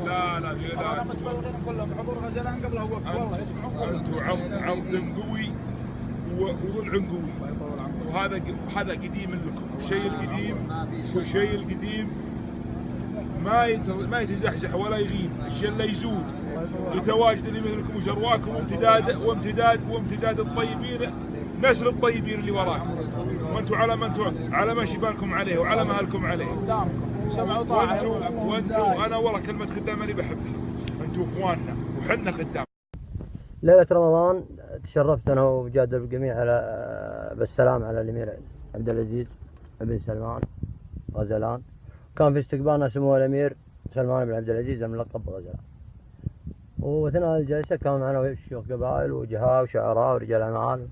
لا لا لا انا متبلغين كلهم حضور غزلان قبلها وقت والله يسمعون. انتم عمد قوي وضلع قوي، وهذا قديم لكم. الشيء القديم ما يتزحزح ولا يغيب. الشيء اللي يزود لتواجد اللي مثلكم وشرواكم وامتداد الطيبين، نسل الطيبين اللي وراكم، وانتم على ما شبالكم عليه وعلى ما اهلكم عليه. وانتم انا والله كلمه خدام اللي بحبها، انتم اخواننا وحنا خدام. ليلة رمضان تشرفت انا وجاد الجميع بالسلام على الامير عبد العزيز بن سلمان غزلان. كان في استقبالنا سمو الامير سلمان بن عبد العزيز الملقب بغزلان، واثناء الجلسه كان معنا شيوخ قبائل وجهاء وشعراء ورجال اعمال،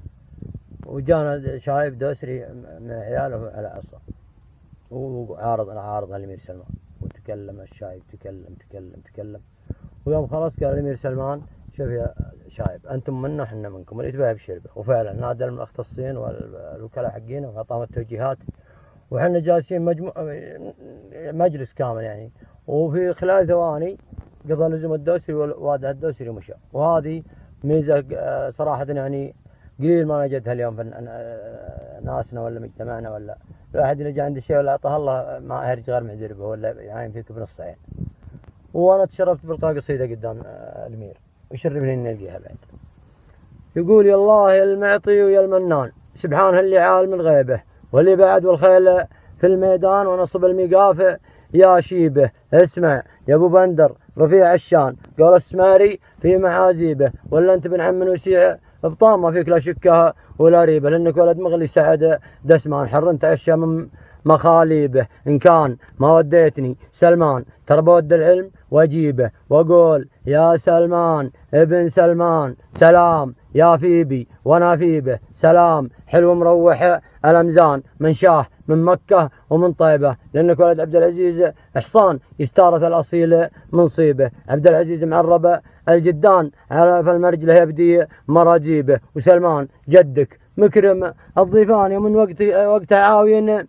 وجانا شايب دوسري من عياله على عصا وعارض الامير سلمان، وتكلم الشايب تكلم. ويوم خلص قال الامير سلمان شوف يا شايب انتم منا وحنا منكم، واللي يتباهى بشربه. وفعلا نادى المختصين والوكلاء حقينا واعطاهم التوجيهات، وحنا جالسين مجلس كامل يعني، وفي خلال ثواني قضى لزوم الدوسري ووادع الدوسري ومشى. وهذه ميزه صراحه يعني قليل ما وجدتها اليوم في ناسنا ولا مجتمعنا، ولا الواحد اللي جاء عند الشيء ولا اعطاه الله ما هرج غير معذر به ولا يعاين فيك بنص عين. وانا تشرفت بالقاء قصيده قدام الامير ويشرفني اني القيها بعد. يقول يا الله المعطي ويا المنان، سبحان اللي عالم الغيبه واللي بعد والخيل في الميدان ونصب الميقاف يا شيبه. اسمع يا ابو بندر رفيع الشان قول السماري في معازيبه، ولا انت بن عم وسيع ابطان ما فيك لا شكها ولا ريبه، لانك ولد مغلي سعد دسمان حرمت عشا من مخاليبه. ان كان ما وديتني سلمان ترى بود العلم واجيبه، واقول يا سلمان ابن سلمان سلام يا فيبي وانا فيبه، سلام حلو مروح الامزان من شاه من مكه ومن طيبه، لانك ولد عبد العزيز حصان يستارث الاصيل من صيبه. عبد العزيز معرب الجدان على فالمرجله يبدي مراجيبه، وسلمان جدك مكرم الضيفان يوم من وقت عاوين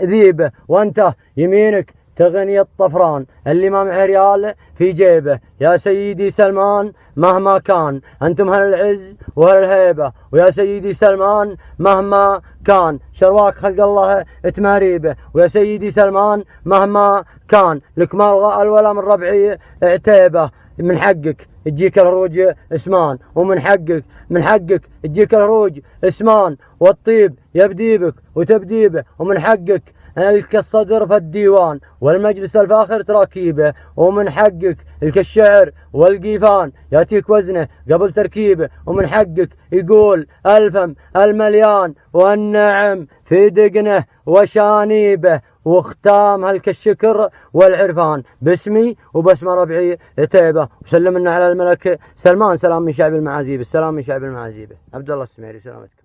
ذيبه، وانت يمينك تغني الطفران اللي ما معه ريال في جيبه. يا سيدي سلمان مهما كان انتم اهل العز واهل الهيبه، ويا سيدي سلمان مهما كان شرواك خلق الله تماريبه، ويا سيدي سلمان مهما كان لك ما الولا من ربعي عتيبه. من حقك تجيك الهروج اسمان، ومن حقك تجيك الهروج اسمان، والطيب يبديبك وتبديبه، ومن حقك لك الصدر في الديوان والمجلس الفاخر تراكيبه، ومن حقك لك الشعر والقيفان ياتيك وزنه قبل تركيبه، ومن حقك يقول الفم المليان والنعم في دقنه وشانيبه، واختام هلك الشكر والعرفان باسمي وباسم ربعي عتيبه. وسلمنا على الملك سلمان سلام من شعب المعازيب. السلام من شعب المعازيب. عبد الله السميري سلامتك.